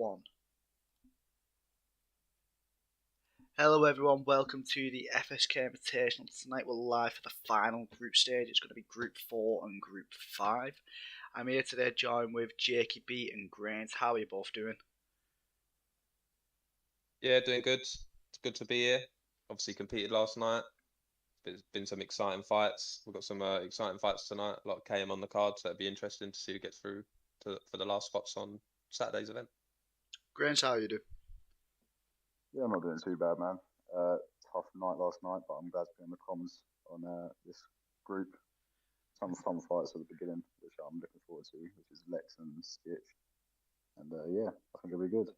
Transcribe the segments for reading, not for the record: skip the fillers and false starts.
1. Hello everyone, welcome to the FSK Invitational. Tonight we're live for the final group stage. It's going to be Group 4 and Group 5. I'm here today joined with Jakey B and Grant. How are you both doing? Yeah, doing good. It's good to be here. Obviously competed last night. There's been some exciting fights. We've got some exciting fights tonight. A lot of KM on the card, so it'd be interesting to see who gets through for the last spots on Saturday's event. Grant, how are you doing? Yeah, I'm not doing too bad, man. Tough night last night, but I'm glad to be on the comms on this group. Some fun fights at the beginning, which I'm looking forward to, which is Lex and Stitch. And yeah, I think it'll be good.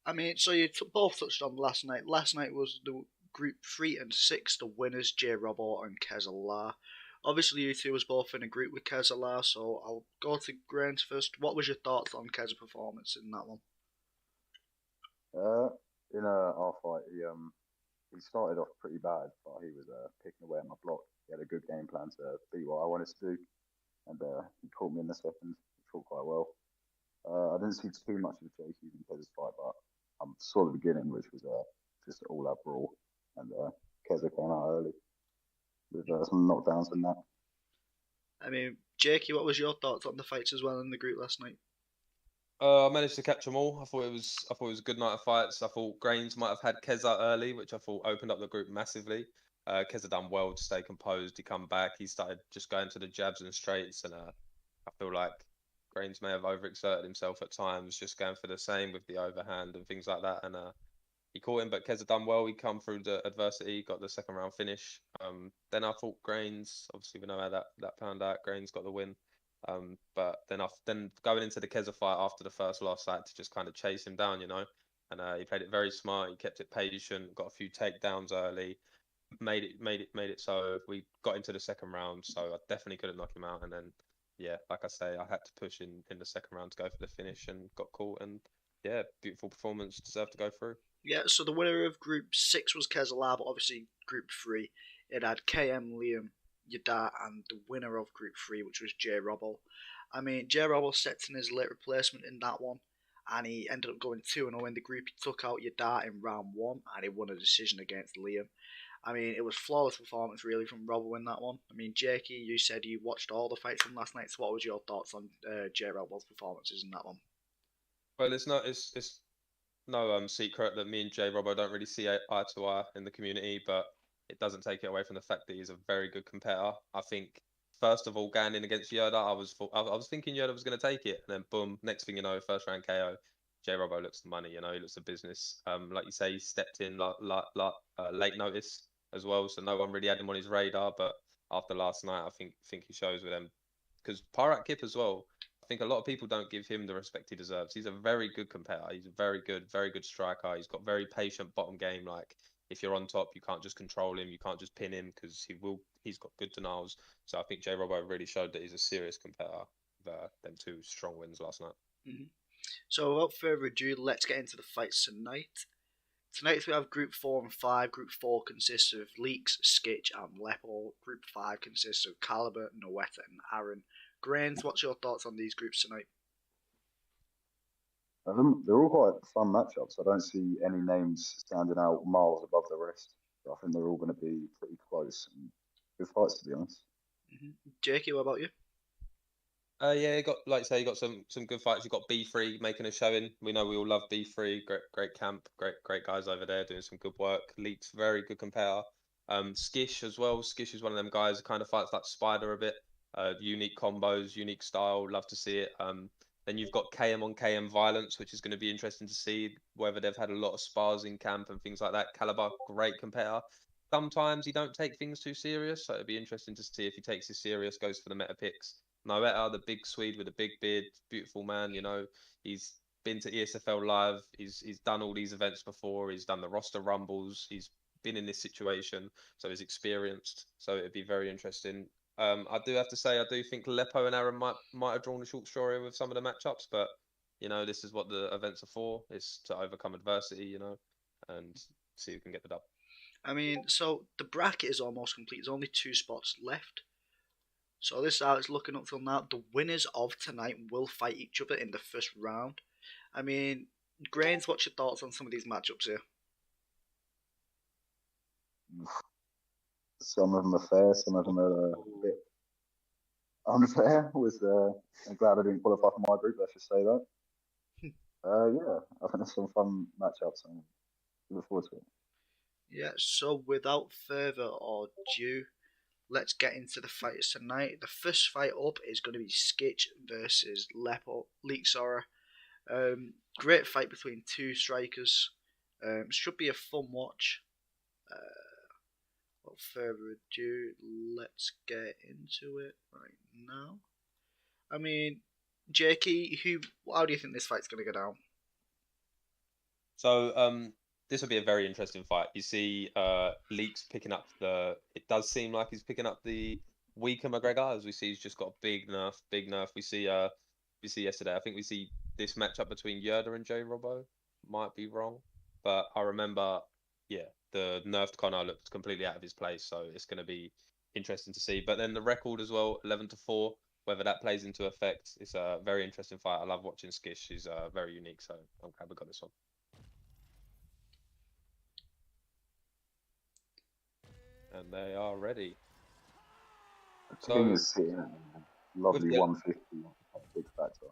I mean, so you both touched on last night. Last night was the Group 3 and 6, the winners, J. Robbo and Kezalar. Obviously, you two was both in a group with Kezalar, so I'll go to Grant first. What was your thoughts on Kez's performance in that one? In our fight, he started off pretty bad, but he was picking away at my block. He had a good game plan to beat what I wanted to do, and he caught me in the second. He fought quite well. I didn't see too much of JC in Kez's fight, but I saw the beginning, which was just all out brawl, and Keza came out early with some knockdowns and that. I mean, Jakey, what was your thoughts on the fights as well in the group last night? I managed to catch them all. I thought it was a good night of fights. I thought Grains might have had Keza early, which I thought opened up the group massively. Keza done well to stay composed. He come back. He started just going to the jabs and straights, and I feel like Grains may have overexerted himself at times, just going for the same with the overhand and things like that. And he caught him, but Keza done well. He come through the adversity, got the second round finish. Then I thought Grains, obviously we know how that panned out. Grains got the win. But then going into the Keza fight after the first loss, I had to just kind of chase him down, and he played it very smart. He kept it patient, got a few takedowns early, made it so we got into the second round. So I definitely couldn't knock him out. And then, yeah, like I say, I had to push in the second round to go for the finish and got caught. And yeah, beautiful performance, deserved to go through. Yeah, so the winner of Group 6 was Kezalar, but obviously Group 3, it had KM, Liam, Yada, and the winner of Group 3, which was J. Robbo. I mean, J. Robbo stepped in his late replacement in that one, and he ended up going 2-0 in the group. He took out Yada in round 1, and he won a decision against Liam. I mean, it was flawless performance, really, from Robbo in that one. I mean, Jakey, you said you watched all the fights from last night, so what was your thoughts on J. Robbo's performances in that one? Well, it's no secret that me and J. Robbo don't really see eye to eye in the community, but it doesn't take it away from the fact that he's a very good competitor. I think first of all, going in against Yoda, I was thinking Yoda was going to take it, and then boom, next thing you know, first round KO. J. Robbo looks the money, he looks the business. Like you say, he stepped in late notice as well, so no one really had him on his radar. But after last night, I think he shows with them, because Pyrat Kip as well. I think a lot of people don't give him the respect he deserves. He's a very good competitor. He's a very good striker. He's got very patient bottom game. Like, if you're on top, you can't just control him. You can't just pin him because he's got good denials. So I think J. Robbo really showed that he's a serious competitor. Them two strong wins last night. Mm-hmm. So without further ado, let's get into the fights tonight. Tonight we have Group 4 and 5. Group 4 consists of Leeks, Skitch and Lepo. Group 5 consists of Caliber, Noetta and Aaron. Grains, what's your thoughts on these groups tonight? They're all quite fun matchups. I don't see any names standing out miles above the rest. I think they're all going to be pretty close and good fights, to be honest. Mm-hmm. Jakey, what about you? Yeah, like you say, you got some good fights. You got B3 making a showing. We know we all love B3. Great camp. Great guys over there doing some good work. Leeks, very good competitor. Skish as well. Skish is one of them guys who kind of fights like Spider a bit. Unique combos, unique style. Love to see it. Then you've got KM on KM violence, which is going to be interesting to see whether they've had a lot of spars in camp and things like that. Caliber, great competitor. Sometimes he don't take things too serious, so it'd be interesting to see if he takes it serious, goes for the meta picks. Noetta, the big Swede with a big beard, beautiful man. He's been to ESFL Live. He's done all these events before. He's done the roster rumbles. He's been in this situation, so he's experienced. So it'd be very interesting. I do have to say, I do think Lepo and Aaron might have drawn a short story with some of the matchups, but this is what the events are for. It's to overcome adversity, and see who can get the dub. I mean, so the bracket is almost complete. There's only 2 spots left. So this is how it's looking up till now. The winners of tonight will fight each other in the first round. I mean, Grains, what's your thoughts on some of these matchups here? Some of them are fair, some of them are a bit unfair. I'm glad I didn't qualify for my group. Let's just say that. Yeah, I think there's some fun matchups. And look forward to it. Yeah, so without further ado, let's get into the fights tonight. The first fight up is going to be Skitch versus Leaksora. Great fight between two strikers. Should be a fun watch. Without further ado, let's get into it right now. I mean, Jakey, how do you think this fight's going to go down? So this will be a very interesting fight. You see, Leaks picking up it does seem like he's picking up the weaker McGregor, as we see he's just got a big nerf. We see yesterday. I think we see this matchup between Yerda and J Robbo. Might be wrong, but I remember, yeah, the nerfed Connor looked completely out of his place. So it's going to be interesting to see. But then the record as well, 11-4. Whether that plays into effect, it's a very interesting fight. I love watching Skish. She's very unique, so I'm glad we got this one. And they are ready. The king is sitting at a lovely 150, a big factor.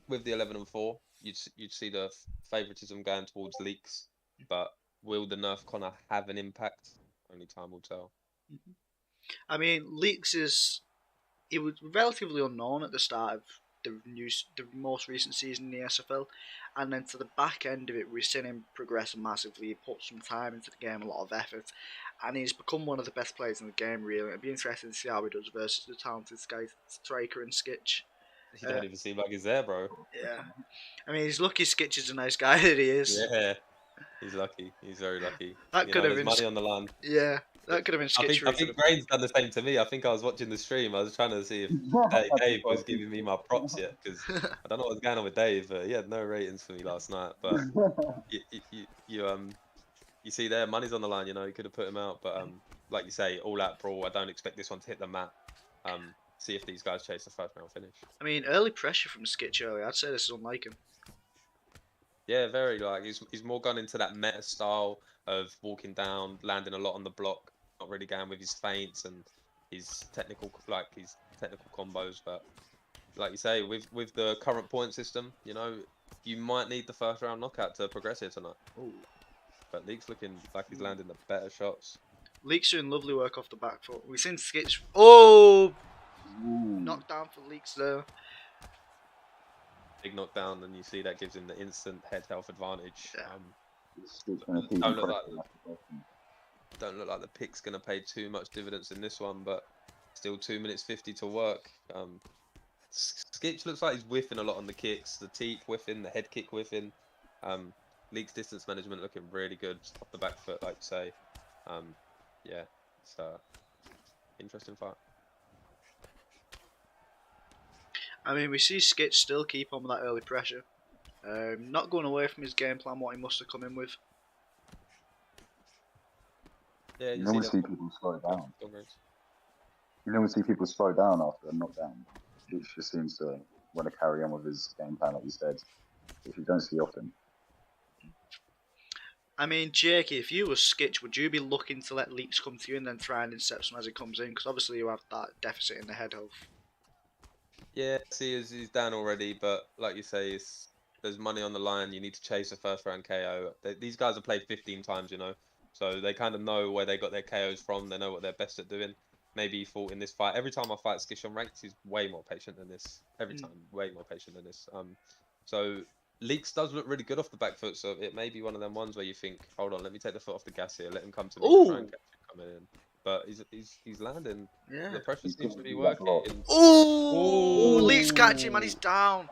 With the 11-4, you'd see the favoritism going towards Leaks, but will the nerf Connor have an impact? Only time will tell. I mean, Leaks he was relatively unknown at the start of the most recent season in the SFL, and then to the back end of it, we've seen him progress massively. He put some time into the game, a lot of effort, and he's become one of the best players in the game. Really, it'd be interesting to see how he does versus the talented striker and Skitch. He don't even seem like he's there, bro. Yeah, I mean, he's lucky. Skitch is a nice guy that he is. Yeah, he's lucky. He's very lucky. That could have been money on the line. Yeah. That could have been Skitch. I think Grain's done the same to me. I think I was watching the stream. I was trying to see if Dave was giving me my props yet, because I don't know what's going on with Dave. But he had no ratings for me last night. But you see there, money's on the line. You could have put him out. But like you say, all out brawl. I don't expect this one to hit the mat. See if these guys chase the first round finish. I mean, early pressure from Skitch early. I'd say this is unlike him. Yeah, very. Like he's more gone into that meta style of walking down, landing a lot on the block, not really going with his feints and his technical combos. But like you say, with the current point system, you might need the first round knockout to progress here tonight. Ooh. But Leek's looking like he's landing the better shots. Leeks doing lovely work off the back foot. We've seen Skitch. Oh! Knocked down for Leeks there. Big knockdown, and you see that gives him the instant head health advantage. Yeah. Don't look like the pick's going to pay too much dividends in this one, but still 2 minutes 50 to work. Skitch looks like he's whiffing a lot on the kicks, the teep whiffing, the head kick whiffing. Leek's distance management looking really good off the back foot, like you say. Yeah, it's interesting fight. I mean, we see Skitch still keep on with that early pressure. Not going away from his game plan, what he must have come in with. Yeah, you normally see people slow down. You normally see people slow down after a knockdown. Skitch just seems to want to carry on with his game plan, like you said, which you don't see often. I mean, Jakey, if you were Skitch, would you be looking to let Leeks come to you and then try and intercept him as he comes in? Because obviously you have that deficit in the head health. Yeah, see, he's down already, but like you say, there's money on the line. You need to chase a first round KO. These guys have played 15 times, so they kind of know where they got their KOs from. They know what they're best at doing. Maybe he thought in this fight, every time I fight Skish on ranked, he's way more patient than this. Every time, way more patient than this. So Leeks does look really good off the back foot, so it may be one of them ones where you think, hold on, let me take the foot off the gas here, let him come to me and try and catch him coming in. But he's landing. Yeah. The pressure seems to be working. Ooh! Leeks catch him and he's down.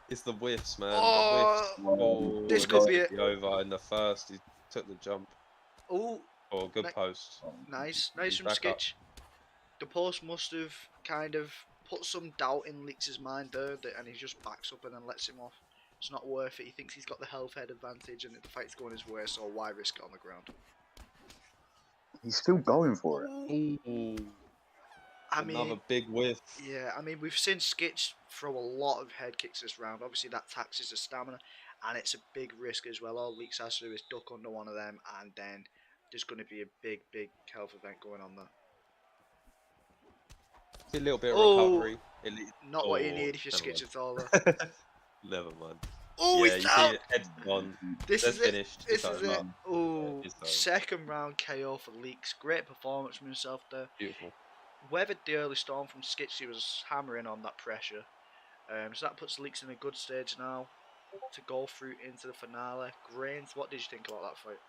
It's the whiffs, man. Oh, this could be it. Over in the first, he took the jump. Oh. Oh, good post. Nice from Skitch. The post must have kind of put some doubt in Leeks' mind there, and he just backs up and then lets him off. It's not worth it. He thinks he's got the health head advantage and the fight's going his way, so why risk it on the ground? He's still going for it. Ooh. Another big whiff. Yeah, I mean, we've seen Skitch throw a lot of head kicks this round. Obviously, that taxes his stamina. and it's a big risk as well. All Leaks has to do is duck under one of them, and then there's going to be a big health event going on there. It's a little bit of Oh, recovery. not what you need if you're never Skitch at all. Never mind. Oh, Yeah, he's you down! see, head's on. This That's is it. finished. This It's is it. over. Oh, It's over. second round KO for Leaks. Great performance from himself there. Beautiful. Weathered the early storm from Skitch. He was hammering on that pressure. So that puts Leaks in a good stage now to go through into the finale. Grains, what did you think about that fight?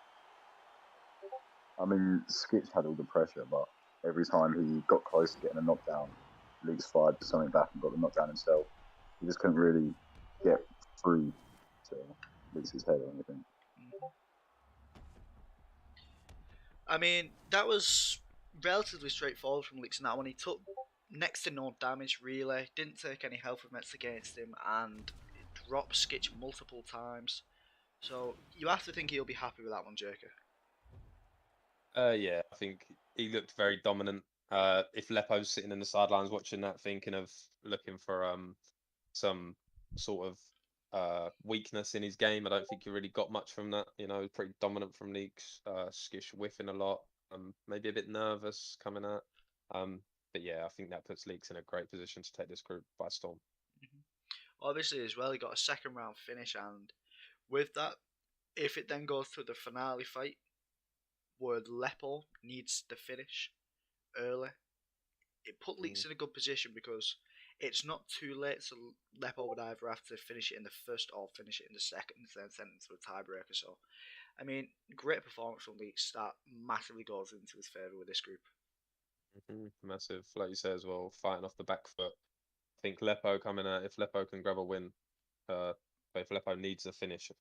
I mean, Skitch had all the pressure, but every time he got close to getting a knockdown, Leaks fired something back and got the knockdown himself. He just couldn't really get through to Leaks' head or anything. I mean, that was relatively straightforward from Leaks in that one. He took next to no damage, really. Didn't take any health events against him, and dropped Skitch multiple times. So you have to think he'll be happy with that one, Jerker. Yeah, I think he looked very dominant. If Lepo's sitting in the sidelines watching that, thinking of looking for some sort of weakness in his game, I don't think he really got much from that. You know, pretty dominant from Leaks. Skish whiffing a lot. Maybe a bit nervous coming out. But yeah, I think that puts Leaks in a great position to take this group by storm. Obviously, as well, he got a second round finish, and with that, if it then goes to the finale fight, where Lepo needs the finish early, it put Leaks in a good position because it's not too late, so Lepo would either have to finish it in the first or finish it in the second, then send it to a tiebreaker. So, I mean, great performance from Leaks that massively goes into his favour with this group. Massive, like you say as well, fighting off the back foot. I think Lepo coming out, if Lepo can grab a win, but if Lepo needs a finish,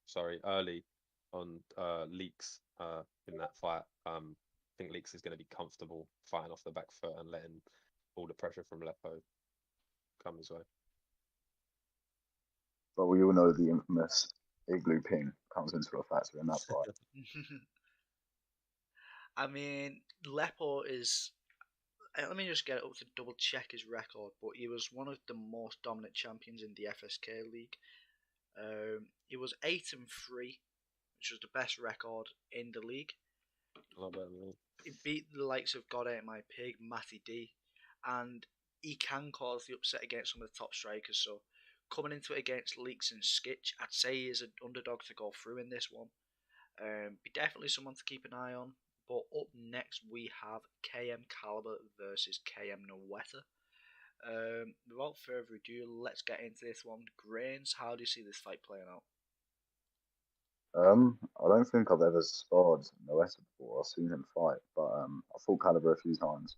early on Leaks in that fight, I think Leaks is going to be comfortable fighting off the back foot and letting all the pressure from Lepo come his way. But we all know the infamous igloo ping comes into a factor in that fight. I mean, Lepo is. Let me just get it up to double check his record, but he was one of the most dominant champions in the FSK league. He was 8-3, which was the best record in the league. A lot better than me. He beat the likes of God Ate My Pig, Matty D, and he can cause the upset against some of the top strikers. So coming into it against Leaks and Skitch, I'd say he is an underdog to go through in this one. Be definitely someone to keep an eye on. But up next we have KM Caliber versus KM Noeta. Without further ado, let's get into this one. Grains, how do you see this fight playing out? I don't think I've ever sparred Noeta before. I've seen him fight, but I fought Caliber a few times,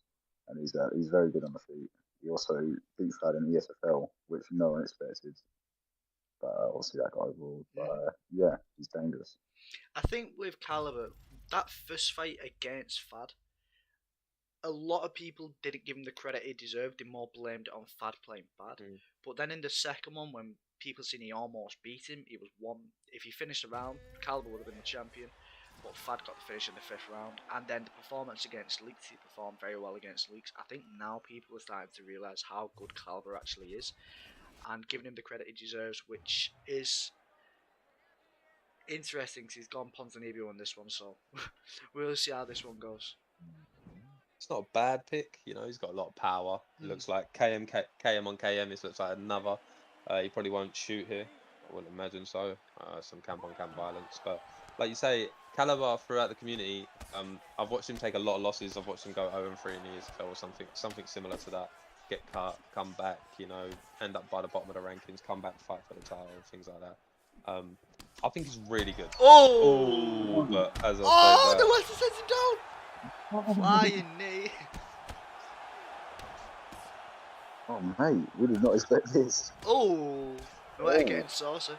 and he's very good on the feet. He also beat Fad in the ESFL, which no one expected. But obviously that got overruled. But yeah, he's dangerous. I think with Caliber, that first fight against Fad, a lot of people didn't give him the credit he deserved. They more blamed it on Fad playing bad. But then in the second one, when people seen he almost beat him, he was one. If he finished the round, Caliber would have been the champion. But Fad got the finish in the fifth round. And then the performance against Leaks, he performed very well against Leaks. I think now people are starting to realise how good Caliber actually is, and giving him the credit he deserves, which is interesting because he's gone Ponzinibbio on this one. So we'll see how this one goes. It's not a bad pick, you know. He's got a lot of power. It looks like KM on KM. This looks like another. He probably won't shoot here. I wouldn't imagine so. Some camp on camp violence, but like you say, Caliber throughout the community. I've watched him take a lot of losses. I've watched him go 0-3 in the ESFL or something similar to that. Get cut, come back, you know, end up by the bottom of the rankings, come back, fight for the title, things like that. I think he's really good. Oh! But as I say, the Western sends him down. Flying knee. Oh mate, we did not expect this. Oh, we're getting saucy.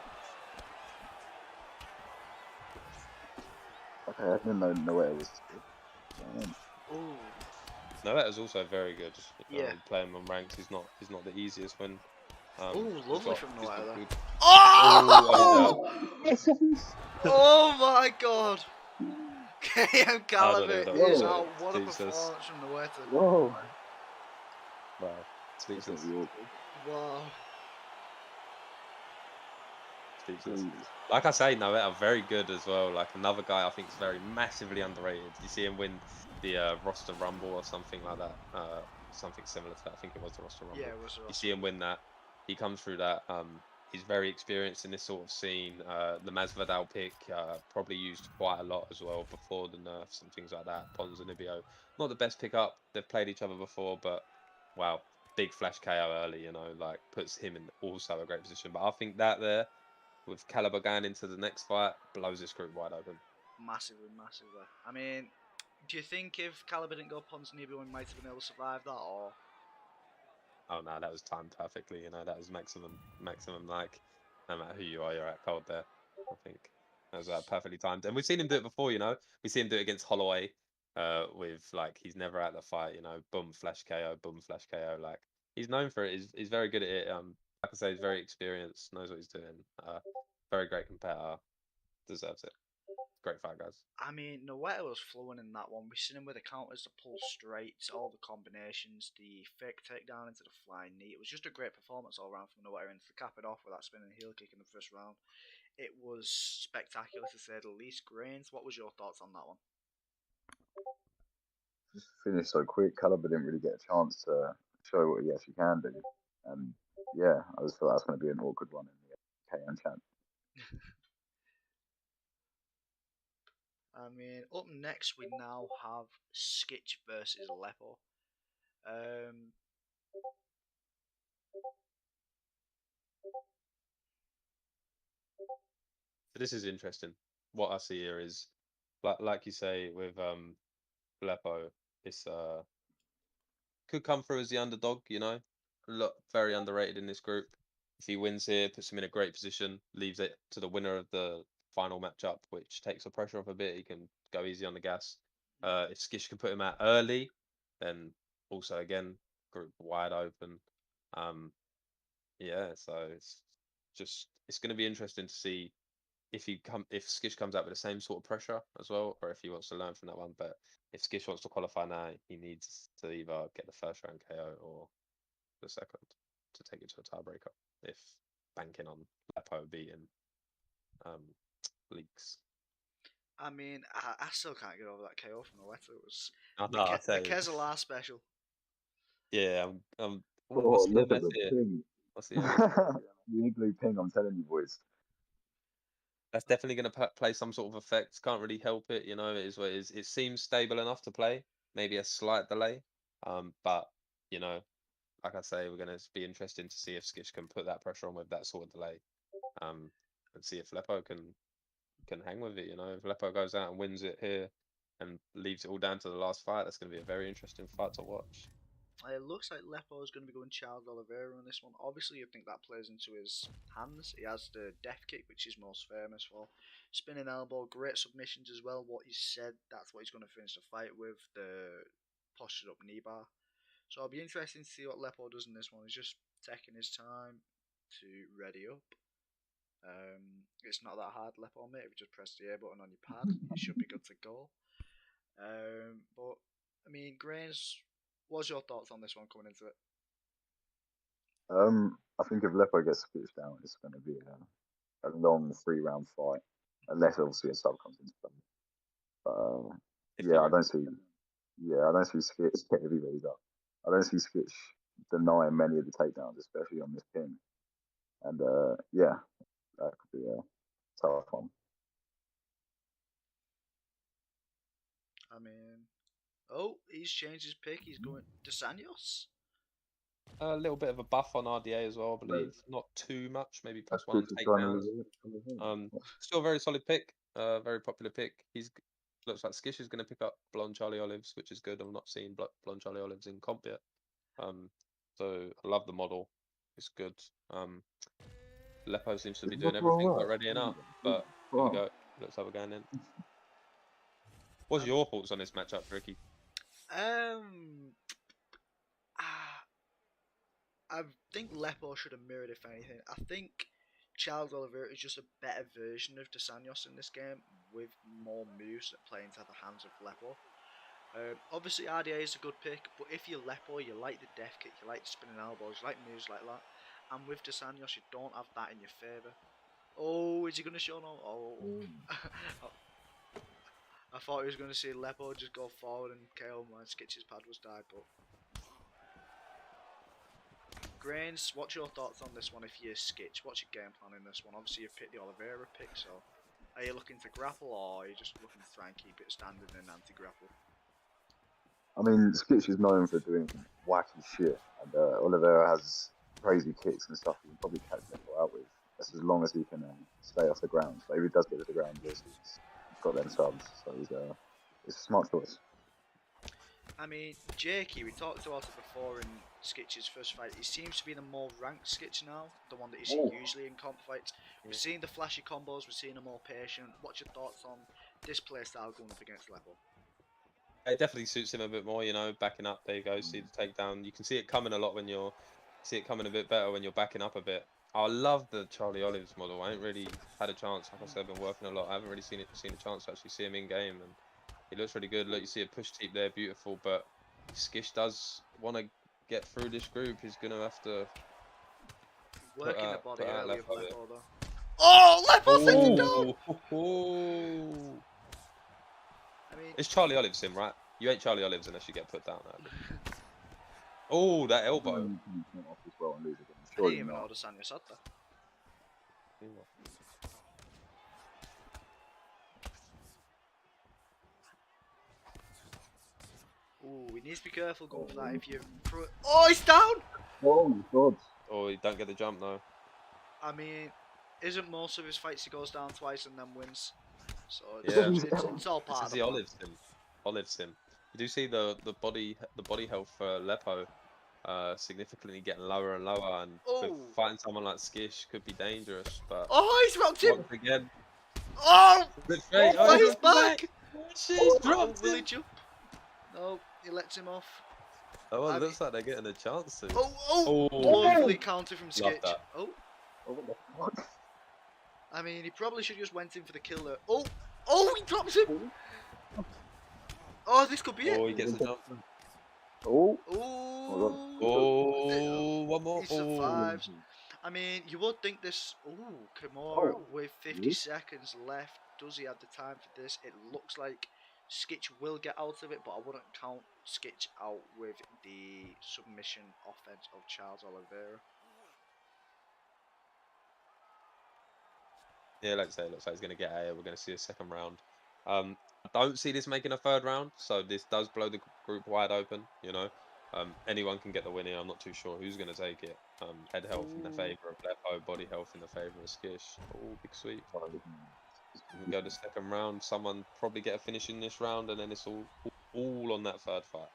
Okay, I didn't know Noeta was good. Oh. Noeta's also very good. Yeah. Playing on ranks, he's not the easiest when. Lovely from Noeta there. Oh! Oh my God. KM Caliber is out. What a performance from Noeta. Whoa. Wow. Speechless. Wow. Speechless. Jesus. Like I say, Noetta very good as well. Like another guy I think is very massively underrated. You see him win the roster rumble or something like that. Something similar to that. I think it was the roster Yeah, rumble. it was a You Ross see him win that. He comes through that. He's very experienced in this sort of scene. The Masvidal pick probably used quite a lot as well before the nerfs and things like that. Pons and Ibio, not the best pickup. They've played each other before, but wow, big flash KO early. You know, like puts him in also a great position. But I think that there with Caliber going into the next fight blows this group wide open. massively. I mean, do you think if Caliber didn't go Ponzinibbio, we might have been able to survive that, or? Oh no, that was timed perfectly. You know, that was maximum. Like, no matter who you are, you're at cold there. I think that was perfectly timed, and we've seen him do it before. You know, we see him do it against Holloway. With like he's never at the fight. You know, boom flash KO, boom flash KO. Like he's known for it. He's very good at it. Like I say, he's very experienced, knows what he's doing. Very great competitor, deserves it. Great fight, guys. I mean, Noetta was flowing in that one. We seen him with the counters, the pull straights, all the combinations, the fake takedown into the flying knee. It was just a great performance all round from Noetta, and to cap it off with that spinning heel kick in the first round, it was spectacular to say the least. Grains, what was your thoughts on that one? Just finished so quick. Caliber didn't really get a chance to show what he actually can do. And yeah, I just thought that's going to be an awkward one in the KM champ. I mean, up next we now have Skitch versus Lepo. Um, So this is interesting. What I see here is, like you say with Aleppo, it's could come through as the underdog. You know, look very underrated in this group. If he wins here, puts him in a great position, leaves it to the winner of the final matchup, which takes the pressure off a bit. He can go easy on the gas. If Skish can put him out early, then also again group wide open. Um, yeah, so it's going to be interesting to see if Skish comes out with the same sort of pressure as well, or if he wants to learn from that one. But if Skish wants to qualify now, he needs to either get the first round KO or the second to take it to a tiebreaker. If banking on Lepo beating um, Leaks. I mean, I still can't get over that KO from Noetta. It was Oh the no, I the tell you, Kesala special. yeah, what's Oh, the look at MS the here? ping. What's the MS? The blue ping, I'm telling you, boys. That's definitely going to play some sort of effect. Can't really help it, you know. It is what it is. It seems stable enough to play. Maybe a slight delay, but you know, like I say, we're going to be interesting to see if Skish can put that pressure on with that sort of delay, and see if Lepo can hang with it. You know, if Lepo goes out and wins it here and leaves it all down to the last fight, that's going to be a very interesting fight to watch. It looks like Lepo is going to be going Charles Oliveira on this one. Obviously, I think that plays into his hands. He has the death kick, which he's most famous for. Spinning elbow, great submissions as well. What he said, that's what he's going to finish the fight with, the postured up knee bar. So it'll be interesting to see what Lepo does in this one. He's just taking his time to ready up. It's not that hard, Lepo, mate. If you just press the A button on your pad, you should be good to go. But, I mean, Grains, what's your thoughts on this one coming into it? I think if Lepo gets switched down, it's going to be a long 3-round fight, unless obviously a sub comes into play. But If yeah, you I don't reckon. see. Yeah, I don't see Skitch get everybody's up. I don't see Skitch denying many of the takedowns, especially on this pin. And yeah, that could be a tough one. I mean, oh, he's changed his pick. He's going Desanios. A little bit of a buff on RDA as well, I No, believe. Not too much, maybe that's +1 good to try and takedowns. Still a very solid pick. Very popular pick. Looks like Skish is going to pick up Blonde Charlie Olives, which is good. I've not seen Blonde Charlie Olives in comp yet. So I love the model. It's good. Lepo seems to be doing everything but readying up. But here we go. Looks like we're going in. What's your thoughts on this matchup, Ricky? I think Lepo should have mirrored, if anything. I think Charles Oliveira is just a better version of Desanios in this game with more moves that play into the hands of Lepo. Obviously, RDA is a good pick, but if you're Lepo, you like the death kick, you like the spinning elbows, you like moves like that. And with Desanios, you don't have that in your favour. Oh, is he going to show no? Oh. I thought he was going to see Lepo just go forward and KO my Skitch's pad was died, but... Grains, what's your thoughts on this one if you're Skitch? What's your game plan in this one? Obviously you've picked the Oliveira pick, so... Are you looking to grapple or are you just looking to try and keep it standing and anti-grapple? I mean, Skitch is known for doing wacky shit, and Oliveira has crazy kicks and stuff. He can probably catch Lepo out with. That's as long as he can stay off the ground. But if he does get to the ground, he's got them subs. So it's a smart choice. I mean, Jakey, we talked about it before in Skitch's first fight. He seems to be the more ranked Skitch now, the one that you see usually in comp fights. We're seeing the flashy combos, we're seeing him more patient. What's your thoughts on this playstyle going up against Lepo? It definitely suits him a bit more, you know, backing up. There you go. See the takedown. You can see it coming a lot when you're see it coming a bit better when you're backing up a bit. I love the Charlie Olives model. I ain't really had a chance. Like I said, I've been working a lot. I haven't really seen a chance to actually see him in game, and he looks really good. Look, you see a push teep there, beautiful. But Skish does want to get through this group. He's gonna have to Working the body early of Lepo Lepo though. Oh, Lepo sent it down! Oh. I mean, It's Charlie Olives him, right? You ain't Charlie Olives unless you get put down early. Oh, that elbow. Off as well and lose again. I didn't even know Adesanya said that. Ooh, he needs to be careful going for that if you... Oh, he's down! Oh, God. Oh, he don't get the jump though. I mean, isn't most of his fights he goes down twice and then wins? So Yeah. it's all part This of is the the plan. Olives him. You do see the body health for Lepo significantly getting lower and lower, and with fighting someone like Skish could be dangerous. But oh, he's rocked him! once again, oh, he's back! She's dropped will him. he jump? No, he lets him off. Oh, well, it looks like they're getting a chance to. Oh, lovely counter from Skitch. That. Oh, what the fuck? I mean, he probably should have just went in for the kill there. Oh, he drops him. Oh, this could be it. Oh, he gets a jump. Oh, one more. He survives. I mean, you would think this. Kimura with 50 seconds left. Does he have the time for this? It looks like Skitch will get out of it, but I wouldn't count Skitch out with the submission offense of Charles Oliveira. Yeah, like I say, it looks like he's going to get A. We're going to see a second round. I don't see this making a third round, so this does blow the group wide open, you know. Anyone can get the win here. I'm not too sure who's going to take it. Head health in the favour of Lepo, body health in the favour of Skish. Oh, big sweep. We can go to second round. Someone probably get a finish in this round, and then it's all on that third fight.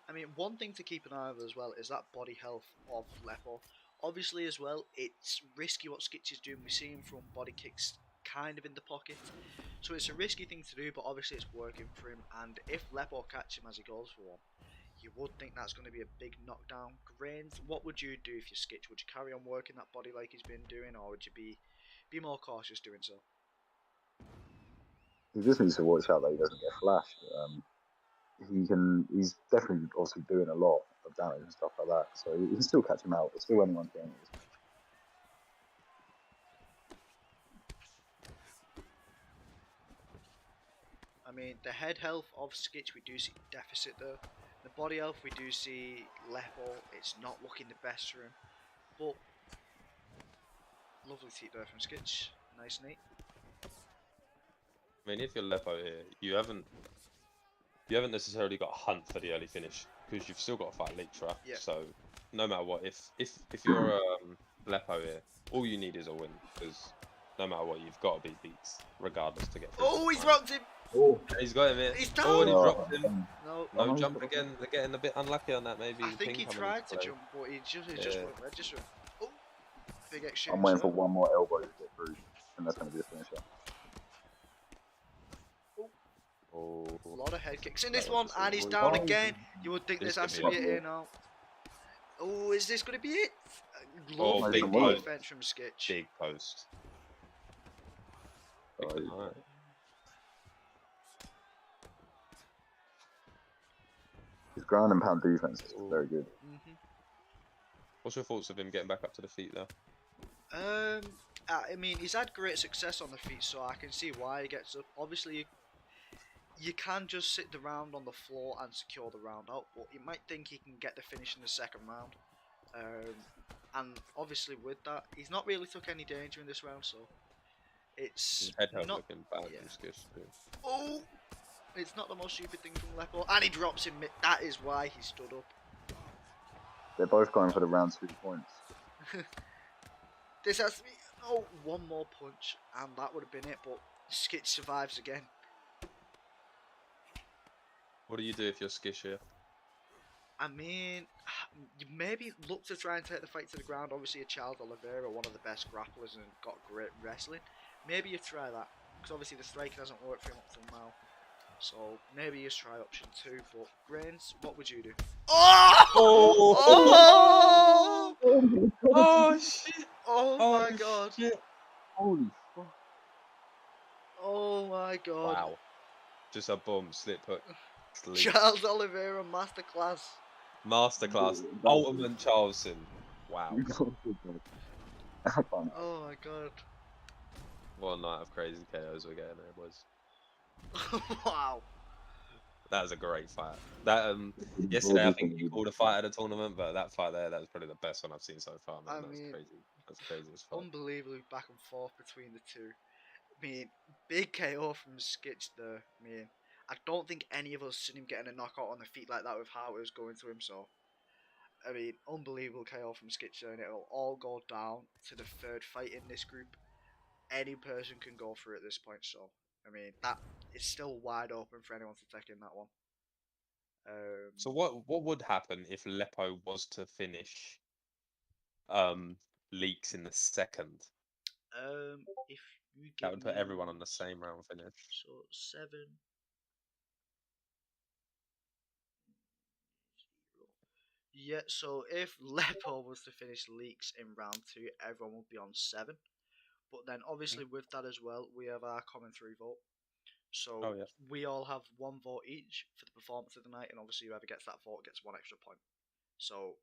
I mean, one thing to keep an eye on as well is that body health of Lepo. Obviously, as well, it's risky what Skitch is doing. We see him from body kicks kind of in the pocket, so it's a risky thing to do, but obviously it's working for him. And if Lepo catch him as he goes for one, you would think that's going to be a big knockdown. Grains, what would you do if you're Skitch? Would you carry on working that body like he's been doing, or would you be more cautious doing so? He just needs to watch out that he doesn't get flashed. He's definitely obviously doing a lot of damage and stuff like that, so he can still catch him out. It's still anyone's game. I mean, the head health of Skitch, we do see deficit there. The body health, we do see Lepo. It's not looking the best for him, but lovely teep there from Skitch. Nice and neat. I mean, if you're Lepo here, you haven't necessarily got a hunt for the early finish because you've still got to fight Leech, right? Yeah. So no matter what, if you're Lepo here, all you need is a win because no matter what, you've got to beat Beats regardless to get through. Oh, he's rocked him! Oh, he's got him here. He's down! Oh, and he dropped him. No Jump again. They're getting a bit unlucky on that. Maybe I think he tried to jump, but he just won't register. Oh, big exchange. I'm waiting for one more elbow to get through, and that's going to be the finisher. Oh, a lot of head kicks in this one, and he's down again. You would think this has to be it here now. Oh, is this going to be it? Lovely defense from Skitch. Big post. Right. His ground and pound defense is very good. What's your thoughts of him getting back up to the feet there? I mean, he's had great success on the feet, so I can see why he gets up. Obviously, you can just sit the round on the floor and secure the round out, but you might think he can get the finish in the second round. And obviously with that, he's not really took any danger in this round, so it's Head held not. looking bad Yeah. from Skish too. Oh, it's not the most stupid thing from Lepo, and he drops him. That is why he stood up. They're both going for the round 2 points. This has to be one more punch, and that would have been it. But Skitch survives again. What do you do if you're Skish here? I mean, you maybe look to try and take the fight to the ground. Obviously, a Charles Oliveira, one of the best grapplers and got great wrestling. Maybe you try that, because obviously the striking hasn't worked for him up till now. So maybe you try option 2. But Grains, what would you do? Oh! Oh shit! Oh my god! Shit. Holy fuck. Oh my god! Wow! Just a boom, slip hook, sleep. Charles Oliveira masterclass. Masterclass, That's- ultimate Charleston. Wow! I can't. Oh my god! What a night of crazy KOs we're getting there, boys. Wow! That was a great fight. That yesterday I think you called a fight at a tournament, but that fight there, that was probably the best one I've seen so far, man. I That's mean, crazy. That's crazy as fuck. unbelievably back and forth between the two. I mean, big KO from Skitch there. I mean, I don't think any of us seen him getting a knockout on the feet like that with how it was going to him. So, I mean, unbelievable KO from Skitch there, and it'll all go down to the third fight in this group. Any person can go through at this point. So, I mean, that is still wide open for anyone to take in that one. So what would happen if Lepo was to finish Leaks in the second? If you give That would put me everyone on the same round finish. so 7. Yeah, so if Lepo was to finish Leaks in round 2, everyone would be on 7. But then obviously with that as well, we have our common 3 vote. So Oh, yeah. we all have 1 vote each for the performance of the night, and obviously whoever gets that vote gets 1 extra point. So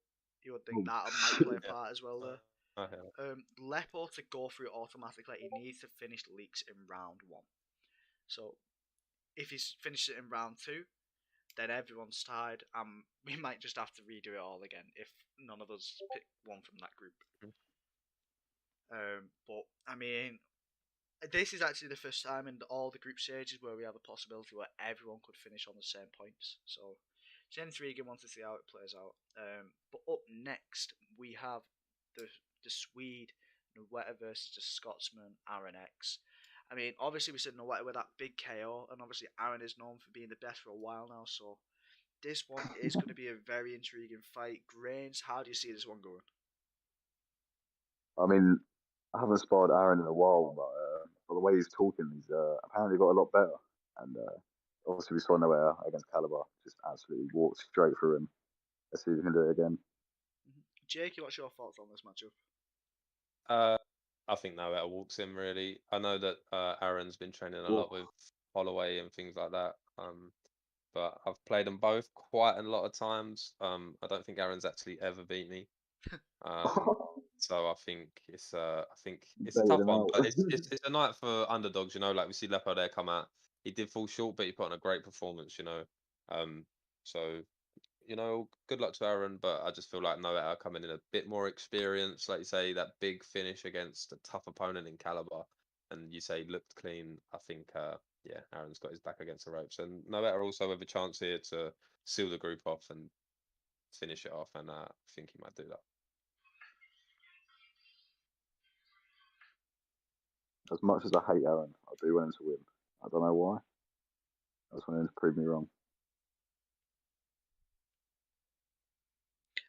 you would think that might play a part as well there. Lepo to go through automatically, he needs to finish Leaks in round 1. So if he finishes it in round 2, then everyone's tied, and we might just have to redo it all again if none of us pick one from that group. But I mean, this is actually the first time in all the group stages where we have a possibility where everyone could finish on the same points. So it's an intriguing one to see how it plays out. But up next we have the Swede Noeta versus the Scotsman Aaron X. I mean, obviously we said Noeta with that big KO, and obviously Aaron is known for being the best for a while now. So this one is going to be a very intriguing fight. Grains, how do you see this one going? I mean, I haven't sparred Aaron in a while, but the way he's talking, he's apparently got a lot better. And obviously, we saw Noah against Caliber, just absolutely walked straight through him. Let's see if he can do it again. Jake, what's your thoughts on this matchup? I think Noeta walks in really. I know that Aaron's been training a lot with Holloway and things like that. But I've played them both quite a lot of times. I don't think Aaron's actually ever beat me. So I think it's a tough one, but it's a night for underdogs. You know, like we see Lepo there come out. He did fall short, but he put on a great performance. You know, so you know, good luck to Aaron, but I just feel like Noeta coming in a bit more experience, like you say, that big finish against a tough opponent in Caliber, and you say looked clean. I think, yeah, Aaron's got his back against the ropes, and Noeta also have a chance here to seal the group off and finish it off, and I think he might do that. As much as I hate Aaron, I do want him to win. I don't know why. I just want him to prove me wrong.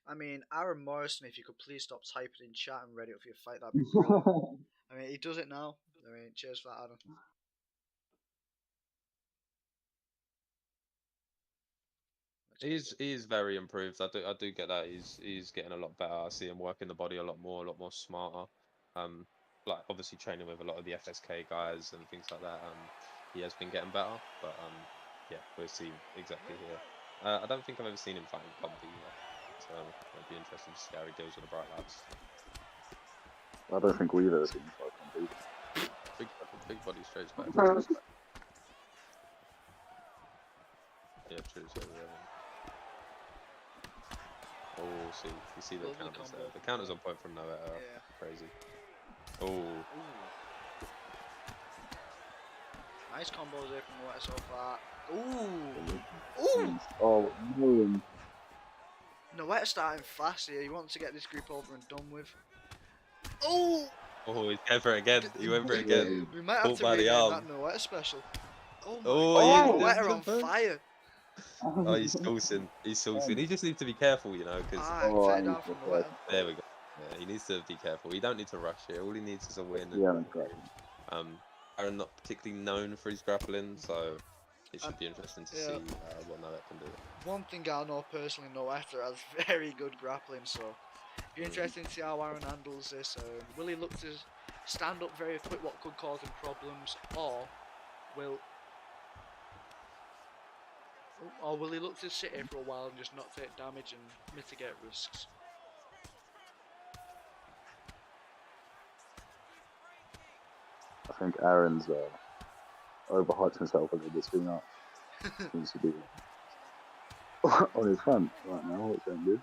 I mean, Aaron Morrison, if you could please stop typing in chat and ready up for your fight, that'd be brilliant. I mean, he does it now. I mean, cheers for that, Adam. He is very improved. I do get that. He's getting a lot better. I see him working the body a lot more smarter. Like obviously training with a lot of the FSK guys and things like that. He has been getting better, but yeah, we'll see exactly here. I don't think I've ever seen him fighting Combi either, so it'll be interesting to see how he deals with the bright lights. I don't think we've ever seen him fight Big body straight back. Yeah, true. So, oh, see, you see the Lovely counters combo there. The from counters Paul. on point from nowhere are Yeah. crazy. Oh, Ooh. Nice combos there from Noetta so far. Ooh! Ooh! Oh, no. Noetta's starting fast here. He wants to get this group over and done with. Oh! oh, he's going for it again. He went for it again. We might have Caught to by the rename arm. that Noetta special. Oh my Oh, god, yeah, Noetta on fire! Oh, he's saucing. He's saucing. He just needs to be careful, you know, because Ah, Oh, I take need down to from play. Noetta. there we go. Yeah, he needs to be careful. He don't need to rush here. All he needs is a win. Yeah, I'm correct. Aaron not particularly known for his grappling, so it should be interesting to yeah. see what Noet can do. One thing I know personally, Noetta has very good grappling, so it'll be interesting to see how Aaron handles this. Will he look to stand up very quick, what could cause him problems, or will he look to sit here for a while and just not take damage and mitigate risks? I think Aaron's overhyped himself a little bit too much. Seems to be on his front right now, which ain't good.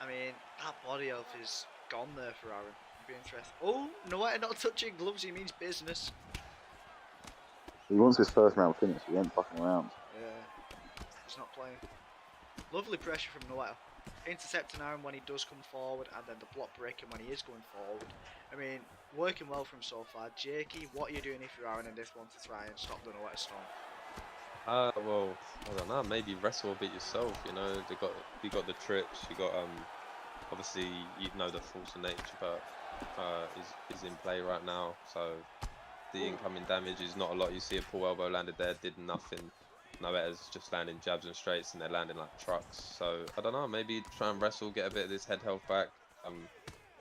I mean, that body health is gone there for Aaron. It'll be interesting. Oh, Noetta not touching gloves, he means business. He wants his first round finish. He ain't fucking around. Yeah, he's not playing. Lovely pressure from Noetta. Intercepting Aaron when he does come forward, and then the block breaking when he is going forward. I mean, working well for him so far. Jakey, what are you doing if you're Aaron in this one to try and stop the Noetta storm? Well, I don't know. Maybe wrestle a bit yourself. You know, you got the trips. You got obviously you know the force of nature, but is in play right now. So the incoming damage is not a lot. You see a pull elbow landed there, did nothing. Noetta's just landing jabs and straights, and they're landing like trucks. So I don't know. Maybe try and wrestle, get a bit of this head health back.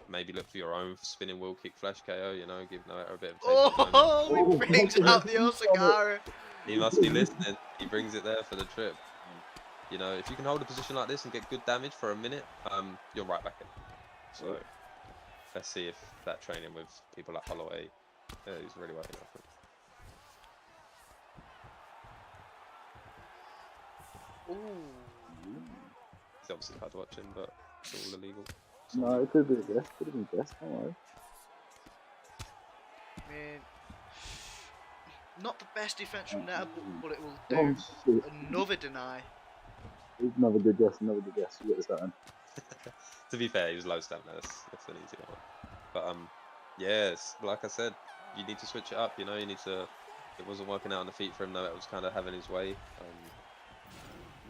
Maybe look for your own spinning wheel kick flash KO. You know, give Noetta a bit of a taste of enjoyment. Oh, he brings out the Osagara. He must be listening. He brings it there for the trip. You know, if you can hold a position like this and get good damage for a minute, you're right back in. So let's see if that training with people like Holloway is really working out for him. Ooh. It's obviously hard watching, but it's all illegal. No, it could be a guess. Could have been a guess. Don't worry. I mean, not the best defense from there, but it will Oh, do. shit. Another deny. Another good guess. Another good guess. You get this one. To be fair, he was low stamina. That's an easy one. But yes, like I said, you need to switch it up. You know, you need to. It wasn't working out on the feet for him. Noet was kind of having his way.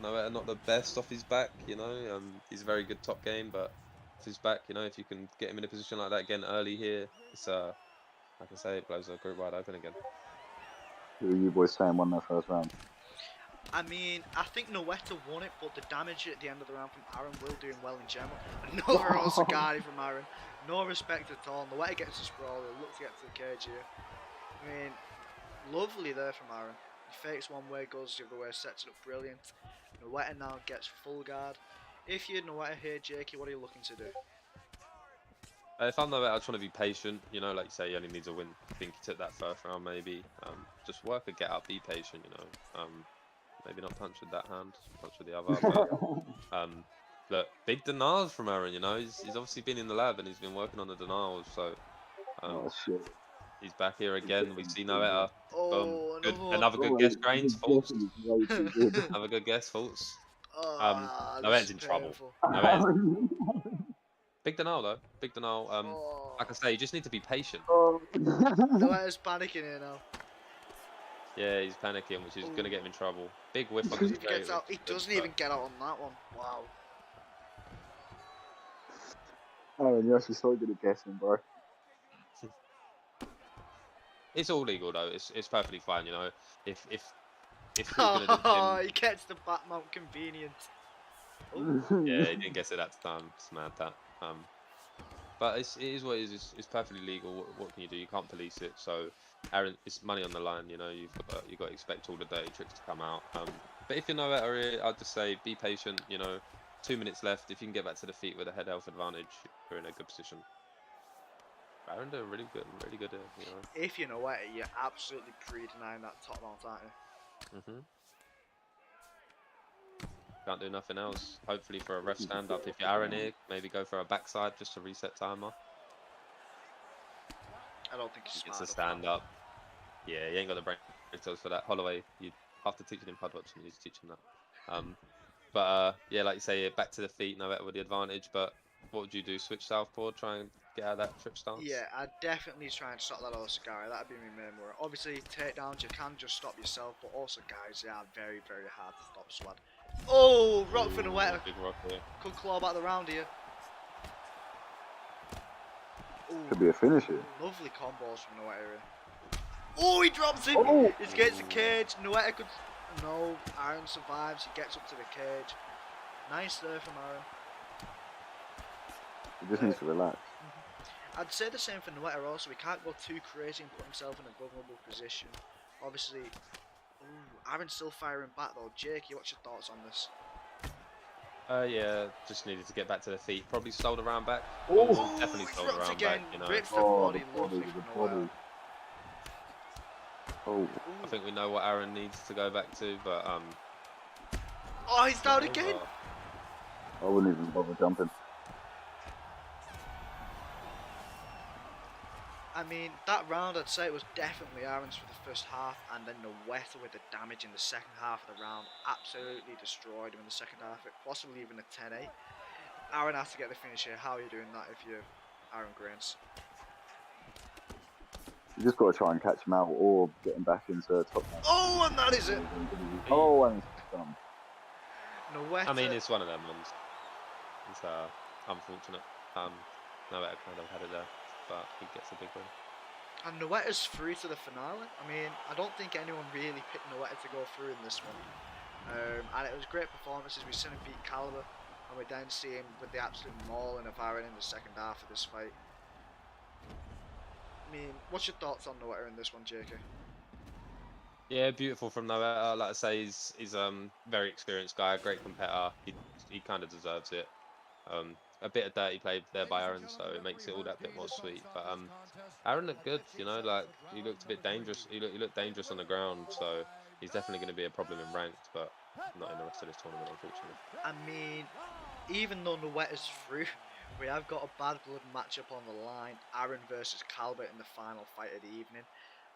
Noet not the best off his back. You know, he's a very good top game, but off his back, you know, if you can get him in a position like that again early here, it's like I say, it blows the group wide open again. Who are you boys saying won that first round? I mean, I think Noetta won it, but the damage at the end of the round from Aaron will doing well in general. Another Osagari from Aaron. No respect at all. Noetta gets a sprawl. He'll look to get to the cage here. I mean, lovely there from Aaron. He fakes one way, goes the other way, sets it up brilliant. Noetta now gets full guard. If you're Noetta here, Jakey, what are you looking to do? If I'm Noet, I just want to be patient. You know, like you say, he only needs a win. I think he took that first round, maybe. Just work a get up, be patient. You know, maybe not punch with that hand, punch with the other. But look, big denials from Aaron. You know, he's obviously been in the lab and he's been working on the denials. So Oh shit. he's back here again. We see Noetta. Oh, Good. no. Another good guess, Grains. Faults. Another good guess, Faults. Oh, this Noetta's is in trouble. painful. Noetta's big denial though. Big denial. Oh. Like I say, you just need to be patient. Noetta's panicking here now. Yeah, he's panicking, which is going to get him in trouble. Big whiff on the If he straight. gets out, he doesn't even get out on that one. Wow. Aaron, you're actually so good at guessing, bro. It's all legal though. It's perfectly fine, you know. If we're gonna do him, He gets the bat mount convenient. yeah, he didn't guess it that time. It's mad that. But it is what it is. It's perfectly legal. What can you do? You can't police it. So, Aaron, it's money on the line. You know, you've got to expect all the dirty tricks to come out. But if you're no better, I'd just say be patient. You know, 2 minutes left. If you can get back to the feet with a head health advantage, you're in a good position. Aaron doing really good, you know. If you know it, you're absolutely pre-denying that top mount, aren't you? Can't do nothing else. Hopefully for a ref stand up. If you're Aaron here, maybe go for a backside just to reset timer. I don't think he's He smart gets a enough. stand up. Yeah, he ain't got the brain cells for that. Holloway, you after teaching him pud watching, you need to teach him that. But yeah, like you say, back to the feet, no better with the advantage. But what would you do? Switch southpaw, try and get out of that trip stance? Yeah, I'd definitely try and stop that other Sky. That'd be my main worry. Obviously, takedowns, you can just stop yourself, but also, guys, they are very, very hard to stop, Swad. Oh, rock for the wetter. Big rock here. Could claw back the round here. Ooh, Could be a finish here. lovely combos from Noetta here. Oh, he drops him! Oh! He gets the cage. Noetta could... No, Aaron survives. He gets up to the cage. Nice there from Aaron. He just needs to relax. I'd say the same for Noetta also. He can't go too crazy and put himself in a vulnerable position. Obviously... Ooh, Aaron's still firing back though. Jakey, what's your thoughts on this? Yeah, just needed to get back to the feet. Probably sold around back. Oh, Definitely he sold dropped around again. back. You know. Rips the Oh, body, the lovely body, the from Noetta. body. Oh, I think we know what Aaron needs to go back to, but Oh, he's down again. I wouldn't even bother jumping. I mean, that round, I'd say it was definitely Aaron's for the first half, and then Noetta with the damage in the second half of the round absolutely destroyed him in the second half, possibly even a 10-8. Aaron has to get the finish here. How are you doing that if you're Aaron Grains? You just got to try and catch him out or get him back into top. Oh, and that is it. Oh, and it's done. Noetta. I mean, it's one of them ones. It's unfortunate. No better kind of had it there, but he gets a big win. And Noetta's through to the finale. I mean, I don't think anyone really picked Noetta to go through in this one. And it was great performances. We seen him beat Caliber, and we then see him with the absolute mauling of Aaron in the second half of this fight. I mean, what's your thoughts on Noetta in this one, JK? Yeah, beautiful from Noah. Like I say, he's very experienced guy, great competitor. He kind of deserves it. A bit of dirty play there by Aaron, so it makes it all that bit more sweet. But Aaron looked good, you know, like he looked a bit dangerous. He looked dangerous on the ground, so he's definitely going to be a problem in ranked, but not in the rest of this tournament, unfortunately. I mean, even though Noetta's through, we have got a bad blood matchup on the line. Aaron versus Calvert in the final fight of the evening.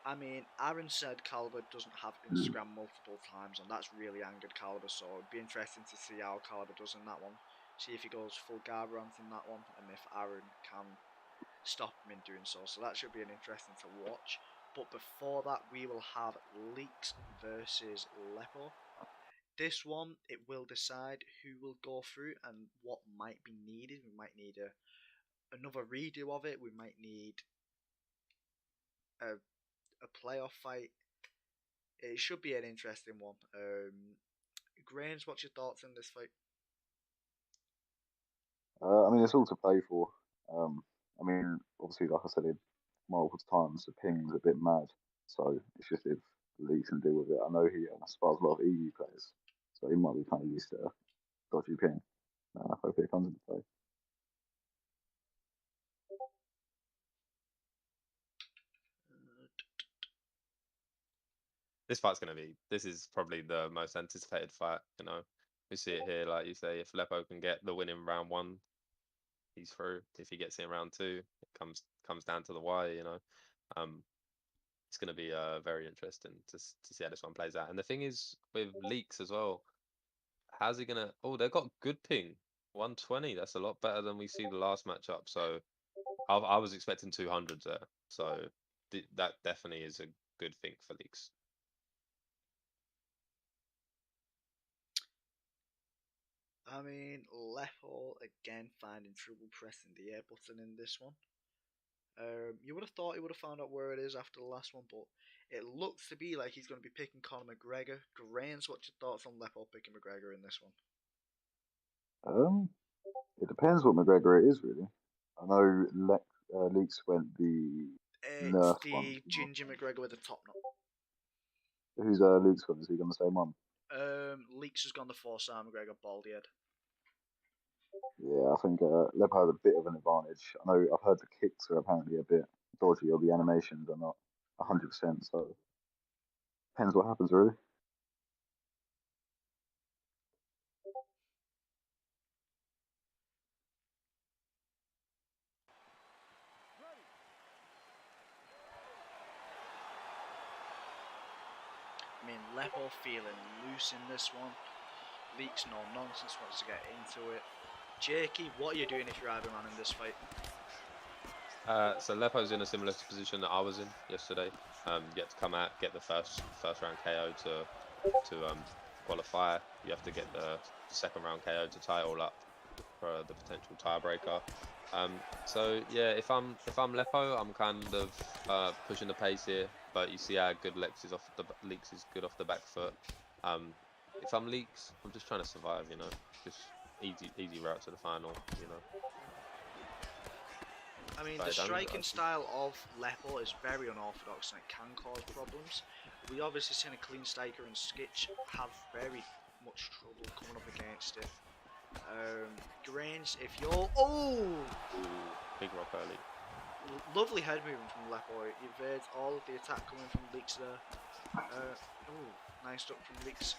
I mean, Aaron said Calvert doesn't have Instagram multiple times, and that's really angered Calvert, so it'd be interesting to see how Calvert does in that one. See if he goes full Garbrandt in that one, and if Aaron can stop him in doing so. So that should be an interesting to watch. But before that, we will have Leaks versus Lepo. This one, it will decide who will go through and what might be needed. We might need another redo of it. We might need a playoff fight. It should be an interesting one. Grains, what's your thoughts on this fight? I mean, it's all to play for. I mean, obviously, like I said it multiple times, the ping's a bit mad. So it's just if Lee can deal with it. I know he spars a lot of EU players, so he might be kind of used to dodgy ping. I hope it comes into play. This is probably the most anticipated fight, you know. We see it here, like you say, if Lepo can get the win in round one, he's through. If he gets it in round two, it comes down to the wire, you know. It's going to be very interesting to see how this one plays out. And the thing is with leaks as well, how's he gonna? Oh, they've got good ping, 120. That's a lot better than we see the last matchup. So I was expecting 200 there. So that definitely is a good thing for leaks. I mean, Lepo again finding trouble pressing the air button in this one. You would have thought he would have found out where it is after the last one, but it looks to be like he's going to be picking Conor McGregor. Grains, what's your thoughts on Lepo picking McGregor in this one? It depends what McGregor it is, really. I know Leaks went the It's nurse one. the Ginger McGregor with the top knot. Who's Luke's one? Is he on the same one? Leaks has gone the 4-star McGregor baldy head. Yeah, I think Lepo has a bit of an advantage. I know I've heard the kicks are apparently a bit dodgy, or the animations are not 100%. So depends what happens, really. I mean, Lepo feeling loose in this one. Leaks no nonsense, wants to get into it. Jakey, what are you doing if you're Ironman in this fight? So Lepo's in a similar position that I was in yesterday. You have to come out, get the first round KO to qualify. You have to get the second round KO to tie it all up for the potential tiebreaker. So yeah, if I'm Lepo, I'm kind of pushing the pace here. But you see how good Leaks is good off the back foot. If I'm Leaks, I'm just trying to survive. Just easy route to the final. I mean, But the I don't. striking style of Lepo is very unorthodox and it can cause problems. We obviously seen a clean striker and Skitch have very much trouble coming up against it. Grange, if you're... Oh! Ooh, big rock early. Lovely head movement from Lepo. He evades all of the attack coming from Leaks there. Oh, nice duck from Leaks.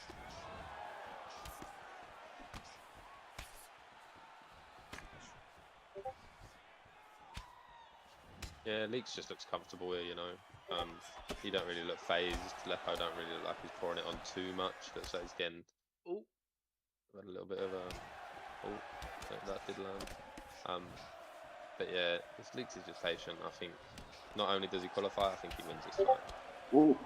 Yeah, Leaks just looks comfortable here. He don't really look phased. Lepo don't really look like he's pouring it on too much. Looks like he's getting Oh, a little bit of a. Oh, that did land. But yeah, this Leaks is just patient. I think not only does he qualify, I think he wins this fight. Ooh.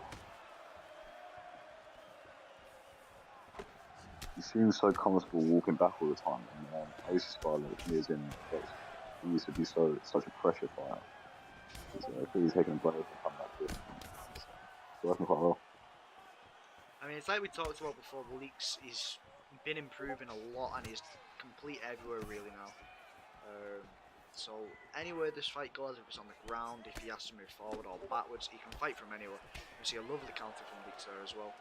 He seems so comfortable walking back all the time. And I used to spar like when he was in boxing. He used to be such a pressure fighter. I think he's taking a break and come back to it. It's working quite well. I mean, it's like we talked about before, Leaks, he's been improving a lot and he's complete everywhere really now. So anywhere this fight goes, if it's on the ground, if he has to move forward or backwards, he can fight from anywhere. We see a lovely counter from Leaks there as well.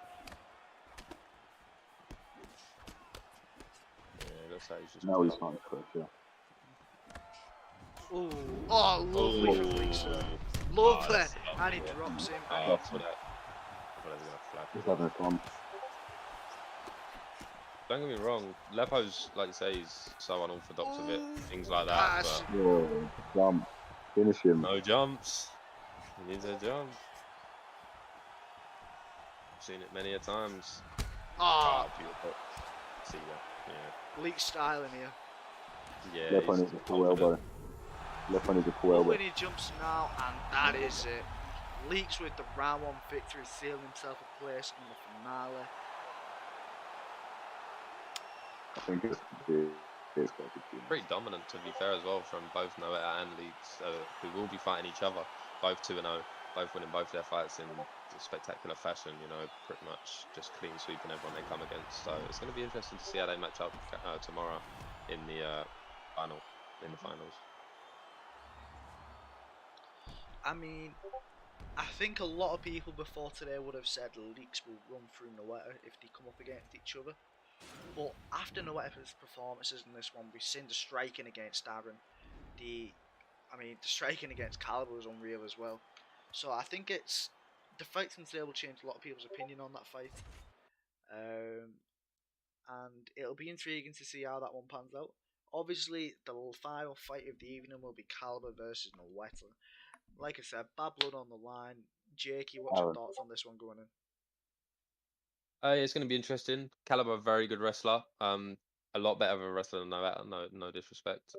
Yeah, looks like he's just. Now he's starting to pressure. Ooh, oh, lovely from Leaks there. Lovely, and he drops him. And That's what that. What is gonna flag? He's having fun. Don't get me wrong, Lepo's like you say, he's so unorthodox with it, things like that. Pass. But Whoa, jump. Finish him. no jumps. He needs a jump. I've seen it many a times. Oh, Beautiful. See that? Yeah. Leaks style in here. Yeah. Left one is a full elbow. Left one is a full elbow. When he jumps now, and that is it. Leaks with the round one victory, sealing himself a place in the finale. I think it's quite good. Pretty dominant, to be fair, as well, from both Noeta and Leeds, who will be fighting each other. Both 2-0, both winning both their fights in spectacular fashion. Pretty much just clean sweeping everyone they come against. So it's going to be interesting to see how they match up tomorrow in the finals. I mean, I think a lot of people before today would have said Leaks will run through Noeta if they come up against each other. But after Noeta's performances in this one, we've seen the striking against Darren. The striking against Caliber was unreal as well. So I think the fight from today will change a lot of people's opinion on that fight. And it'll be intriguing to see how that one pans out. Obviously, the final fight of the evening will be Caliber versus Noeta. Like I said, bad blood on the line. Jakey, what's your thoughts on this one going in? It's going to be interesting. Caliber, a very good wrestler. A lot better of a wrestler than Noeta. No disrespect.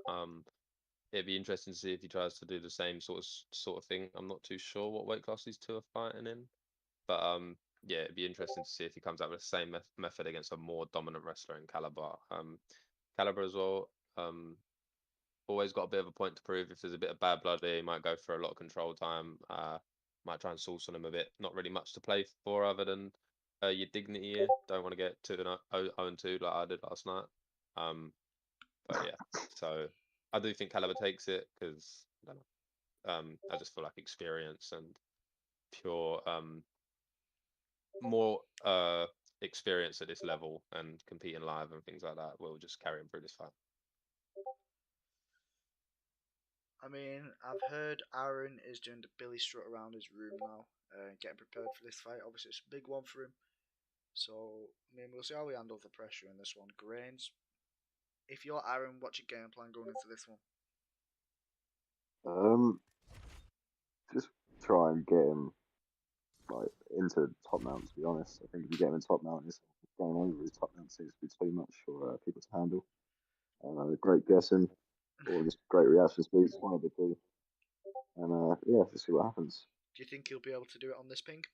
It'd be interesting to see if he tries to do the same sort of thing. I'm not too sure what weight class these two are fighting in, but yeah, it'd be interesting to see if he comes out with the same method against a more dominant wrestler in Caliber. Caliber as well. Always got a bit of a point to prove. If there's a bit of bad blood here, he might go for a lot of control time. Might try and sauce on him a bit. Not really much to play for other than your dignity here. Don't want to get 2-0-2 like I did last night. But yeah, so I do think Caliber takes it because I don't know. I just feel like experience and pure more experience at this level and competing live and things like that will just carry him through this fight. I mean, I've heard Aaron is doing the Billy strut around his room now, getting prepared for this fight. Obviously, it's a big one for him. So, I mean, we'll see how he handles the pressure in this one. Grains, if you're Aaron, what's your game plan going into this one? Just try and get him like into top mount. To be honest, I think if you get him in top mount, his game over his top mount seems to be too much for people to handle. Great guessing or just great reaction speeds, one of the two. And yeah, just see what happens. Do you think he'll be able to do it on this ping?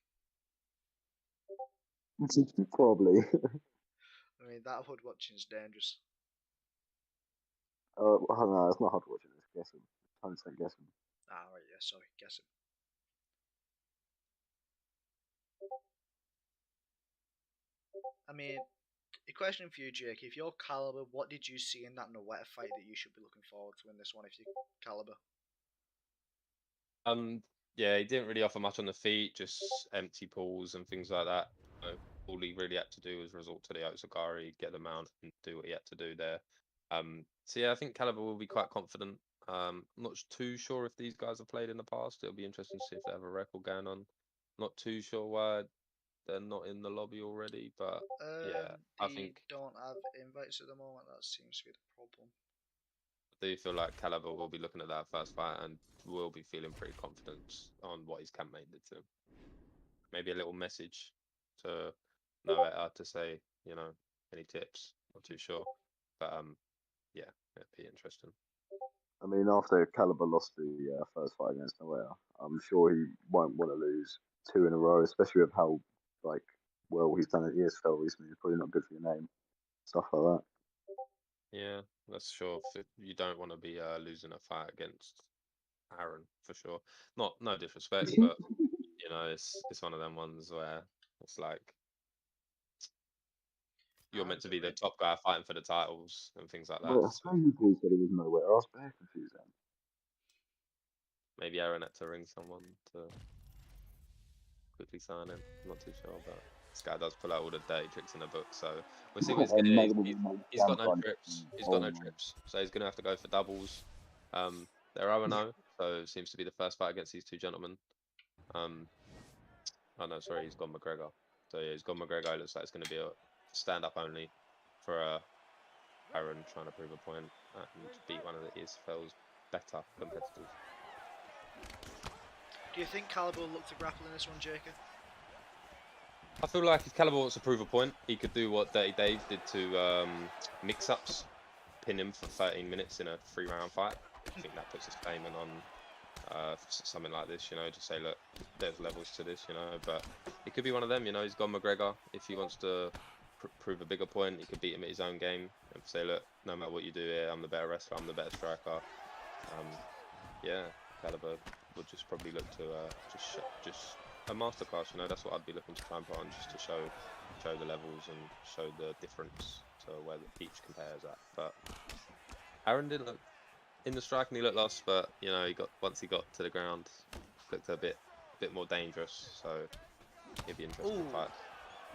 Probably. I mean, that HUD watching is dangerous. I don't know. It's not hard to watch it. It's guessing. 100% guessing. Ah, right, yeah, sorry, guessing. I mean, a question for you, Jake. If you're Caliber, what did you see in that Noetta fight that you should be looking forward to in this one if you're Caliber? Yeah, he didn't really offer much on the feet, just empty pulls and things like that. All he really had to do was resort to the Otsugari, get the mount, and do what he had to do there. So yeah, I think Caliber will be quite confident. I'm not too sure if these guys have played in the past. It'll be interesting to see if they have a record going on. Not too sure why they're not in the lobby already, but yeah, I They think don't have invites at the moment. That seems to be the problem. I do feel like Caliber will be looking at that first fight and will be feeling pretty confident on what his campaign did to him. Maybe a little message to Noetta to say, any tips? Not too sure, but yeah, it'd be interesting. I mean, after Caliber lost the first fight against Noea, I'm sure he won't want to lose two in a row, especially with how well he's done at ESFL recently. It's probably not good for your name, stuff like that. Yeah, that's sure. You don't want to be losing a fight against Aaron for sure. No disrespect, but it's one of them ones where it's like you're meant to be the top guy fighting for the titles and things like that. But So how you said he was nowhere. I was very confused then. maybe Aaron had to ring someone to quickly sign him. I'm not too sure, but this guy does pull out all the dirty tricks in the book. So we'll see what he's getting. He's got no trips. He's got no trips. So he's going to have to go for doubles. They're 0-0, so it seems to be the first fight against these two gentlemen. Oh no, sorry, he's gone McGregor. So yeah, he's gone McGregor. It looks like it's going to be a stand-up only for Aaron trying to prove a point and beat one of the ESFL's better competitors. Do you think Caliber will look to grapple in this one, Jacob? I feel like if Caliber wants to prove a point, he could do what Dirty Dave did to Mix-Ups, pin him for 13 minutes in a 3-round fight. I think that puts a statement on something like this, to say, look, there's levels to this, but it could be one of them, he's gone McGregor. If he wants to prove a bigger point, he could beat him at his own game and say, look, no matter what you do here, I'm the better wrestler, I'm the better striker. Yeah, Caliber would just probably look to just a masterclass, that's what I'd be looking to try and put on, just to show the levels and show the difference to where each compares at. But Aaron didn't look in the striking, he looked lost, but once he got to the ground, looked a bit more dangerous. So it'd be interesting to fight.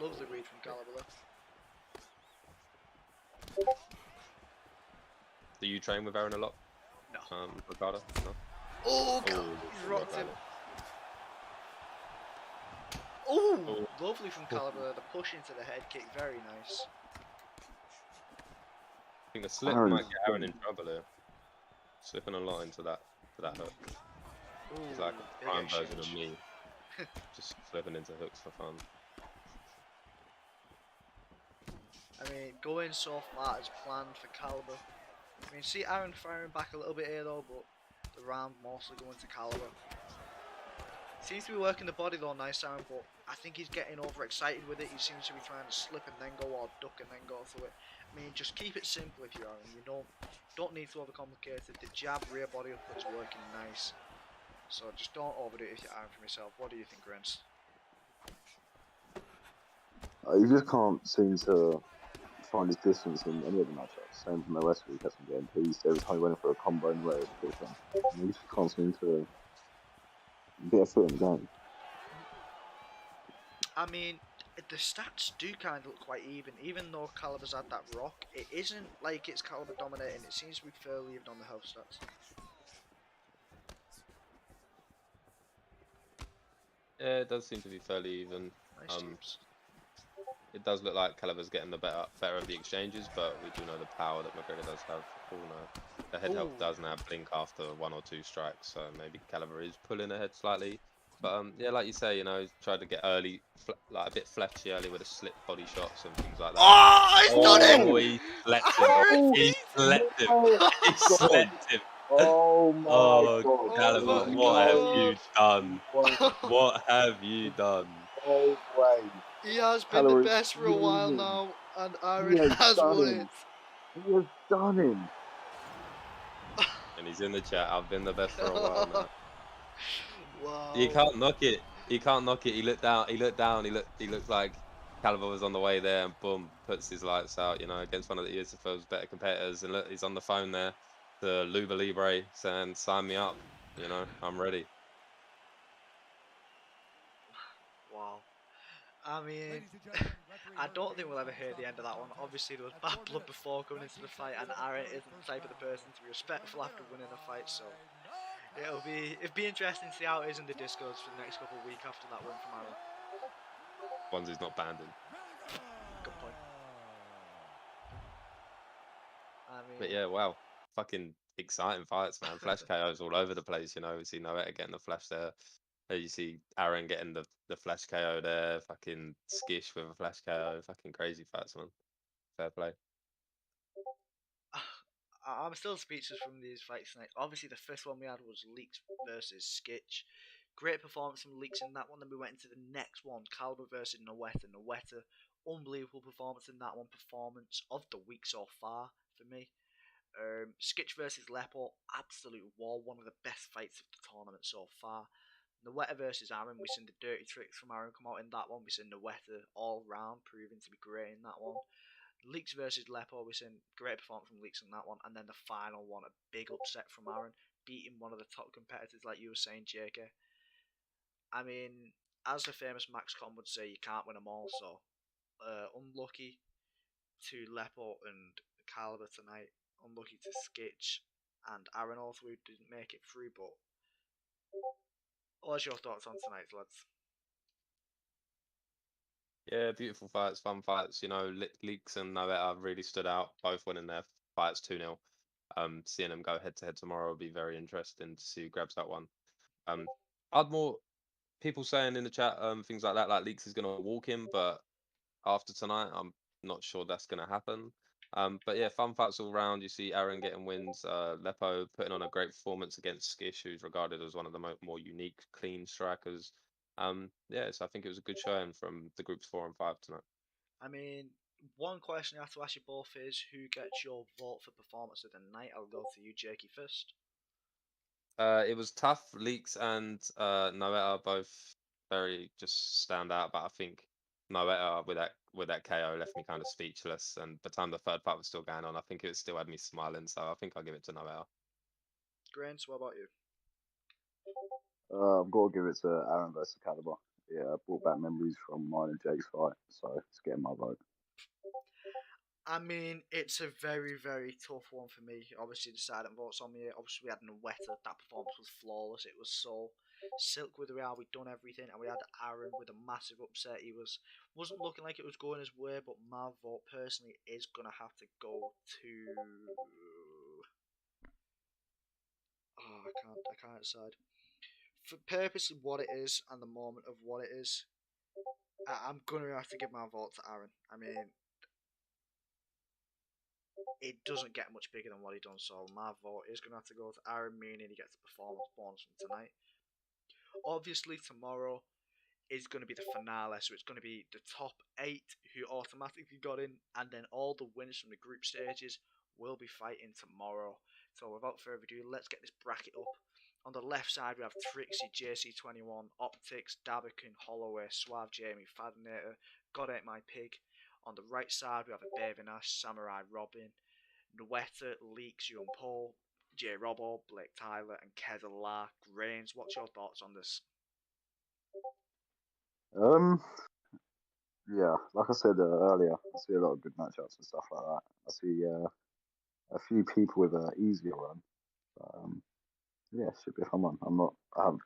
Lovely read from Caliber there. Do you train with Aaron a lot? No. Ricardo? No. Oh, he's rocked him. Oh, lovely from Caliber. The push into the head kick, very nice. I think the slip might get Aaron in trouble here. Slipping a lot into that hook. Ooh, he's like a prime version of me. Just flipping into hooks for fun. I mean, going so far as planned for Caliber. I mean, see Aaron firing back a little bit here though, but the round mostly going to Caliber. Seems to be working the body though, nice Aaron, but I think he's getting overexcited with it. He seems to be trying to slip and then go, or duck and then go through it. I mean, just keep it simple if you're Aaron. You don't need to overcomplicate it. The jab rear body up is working nice. So just don't overdo it if you're Aaron from yourself. What do you think, Grants? You just can't seem to find his distance in any of the matchups. Same from the rest of the week, has been getting pieced. Every time he went for a combo and way, he just can't seem to get a foot in the game. I mean, The stats do kind of look quite even though Caliber's had that rock. It isn't like it's Caliber dominating. It seems to be fairly even on the health stats. Yeah, it does seem to be fairly even. Nice teams. It does look like Caliber's getting the better of the exchanges, but we do know the power that McGregor does have. All know the head health Ooh. does now blink after 1 or 2 strikes, so maybe Caliber is pulling ahead slightly. But yeah, like you say, you know, he's tried to get early, like a bit fleshy early with a slip body shots and things like that. Oh, he's done Oh, it! he slept him. Aaron He slept him. He God. slept him. Oh my Oh, God! Oh Caliber, my what have you god! done? What have you done? No way! He has been the Caliber is best for a while fuming. now, and He Aaron has has done won him. it. He has done him. And he's in the chat. I've been the best for a while now. Wow. You can't knock it. He can't knock it. He looked down. He looked down. He looked like Caliber was on the way there, and boom, puts his lights out. You know, against one of the ESFL's better competitors, and look, he's on the phone there to Luba Libre saying, "Sign me up." You know, I'm ready. Wow. I mean, I don't think we'll ever hear the end of that one. Obviously, there was bad blood before coming into the fight, and Aaron isn't the type of the person to be respectful after winning a fight, so it'll be interesting to see how it is in the discords for the next couple of weeks after that win from Aaron. Ones he's not banned in. Good point. I mean, But yeah, wow, fucking exciting fights, man. Flash KOs all over the place. You know, we see Noetta getting the flash there. You see Aaron getting the flash KO there. Fucking Skish with a flash KO. Fucking crazy fights, man. Fair play. I'm still speechless from these fights tonight. Obviously, the first one we had was Leaks versus Skitch. Great performance from Leaks in that one. Then we went into the next one, Caliber versus Noetta. Noetta, unbelievable performance in that one. Performance of the week so far for me. Skitch versus Lepo, absolute war. One of the best fights of the tournament so far. Noetta versus Aaron, we seen the dirty tricks from Aaron come out in that one. We seen Noetta all round proving to be great in that one. Leaks versus Lepo, we seen great performance from Leaks in that one, and then the final one, a big upset from Aaron, beating one of the top competitors, like you were saying, JK. I mean, as the famous Max Con would say, you can't win them all. So unlucky to Lepo and Caliber tonight. Unlucky to Skitch and Aaron, also who didn't make it through. But what's your thoughts on tonight, lads? Yeah, beautiful fights, fun fights. You know, Leaks and Noetta really stood out, both winning their fights 2-0. Seeing them go head to head tomorrow will be very interesting to see who grabs that one. I'd more people saying in the chat, things like Leaks is gonna walk him, but after tonight, I'm not sure that's gonna happen. But yeah, fun fights all round. You see Aaron getting wins, Lepo putting on a great performance against Skish, who's regarded as one of the more unique, clean strikers. Yeah, so I think it was a good showing from the groups 4 and 5 tonight. I mean, one question I have to ask you both is who gets your vote for performance of the night? I'll go to you, Jakey, first. It was tough. Leaks and Noetta both very just stand out, but I think Noetta with that KO left me kind of speechless. And by the time the third fight was still going on, I think it still had me smiling. So I think I'll give it to Noetta. Grains, what about you? I've got to give it to Aaron versus Caliber. Yeah, I brought back memories from mine and Jake's fight, so it's getting my vote. I mean, it's a very, very tough one for me. Obviously, the silent votes on me. Obviously, we had Noetta. That performance was flawless. It was so silk with the way we'd done everything, and we had Aaron with a massive upset. Wasn't looking like it was going his way, but my vote personally is gonna have to go to. Oh, I can't decide. For purpose of what it is and the moment of what it is, I'm gonna have to give my vote to Aaron. I mean, it doesn't get much bigger than what he done, so my vote is gonna have to go to Aaron, meaning he gets a performance bonus from tonight. Obviously, tomorrow is going to be the finale, so it's going to be the top 8 who automatically got in, and then all the winners from the group stages will be fighting tomorrow. So without further ado, let's get this bracket up. On the left side, we have Trixie, JC21, Optics, Dabican, Holloway, Suave Jamie, Fadinator, God Ain't My Pig. On the right side, we have a Bathing Ash, Samurai Robin, Noetta, Leaks, Young Paul, J Robbo, Blake Tyler, and Kezala. Grains, what's your thoughts on this? Um, Yeah, like I said earlier, I see a lot of good matchups and stuff like that. I see a few people with an easier run. But, yeah, should be a fun one.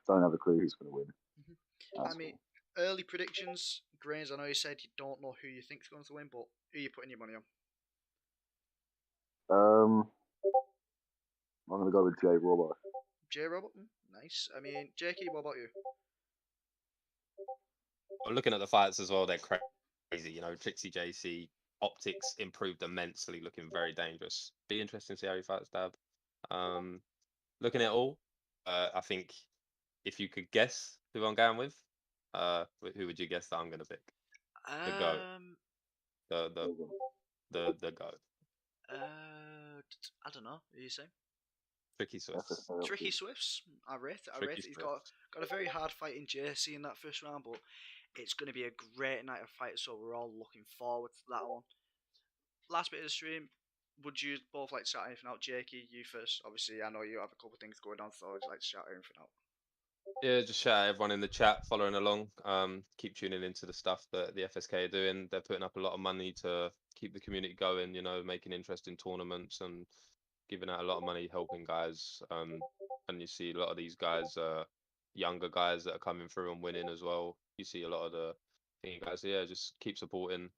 Don't have a clue who's going to win. Mhm. I That's mean, all. early predictions, Grains. I know you said you don't know who you think's going to win, but who are you putting your money on? I'm going to go with Jay Robbo. J. Robert, nice. I mean, Jakey, what about you? But looking at the fights as well, they're crazy. Trixie JC optics improved immensely, looking very dangerous. Be interesting to see how he fights Dab. Looking at all, I think if you could guess who I'm going with, who would you guess that I'm going to pick? The goat, the the the goat. I don't know. Who are you saying? Tricky Swifts. FSK, Tricky Swifts. I rate it. Tricky He's Swifts. got a very hard fight in JC in that first round, but it's going to be a great night of fights, so we're all looking forward to that one. Last bit of the stream. Would you both like to shout anything out? Jakey, you first. Obviously, I know you have a couple of things going on, so would you like to shout anything out? Yeah, just shout out everyone in the chat following along. Keep tuning into the stuff that the FSK are doing. They're putting up a lot of money to keep the community going, making interesting tournaments and giving out a lot of money, helping guys. And you see a lot of these guys, younger guys that are coming through and winning as well. You see a lot of the guys, yeah, just keep supporting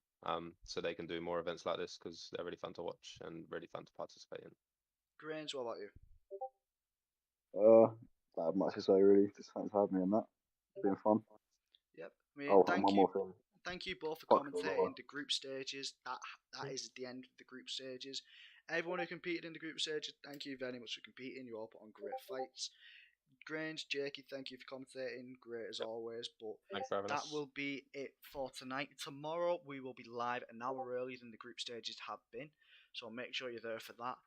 so they can do more events like this because they're really fun to watch and really fun to participate in. Grange, what about you? Not have much to say really. Just thanks for having me on that. It's been fun. Yep. I mean, Oh, and one more thing. thank you both for Fuck the commentating Robbo. the group stages. That is the end of the group stages. Everyone who competed in the group stages, thank you very much for competing. You all put on great fights. Grange, Jakey, thank you for commentating. Great as always. But Thanks for having that us. will be it for tonight. Tomorrow we will be live an hour earlier than the group stages have been. So make sure you're there for that.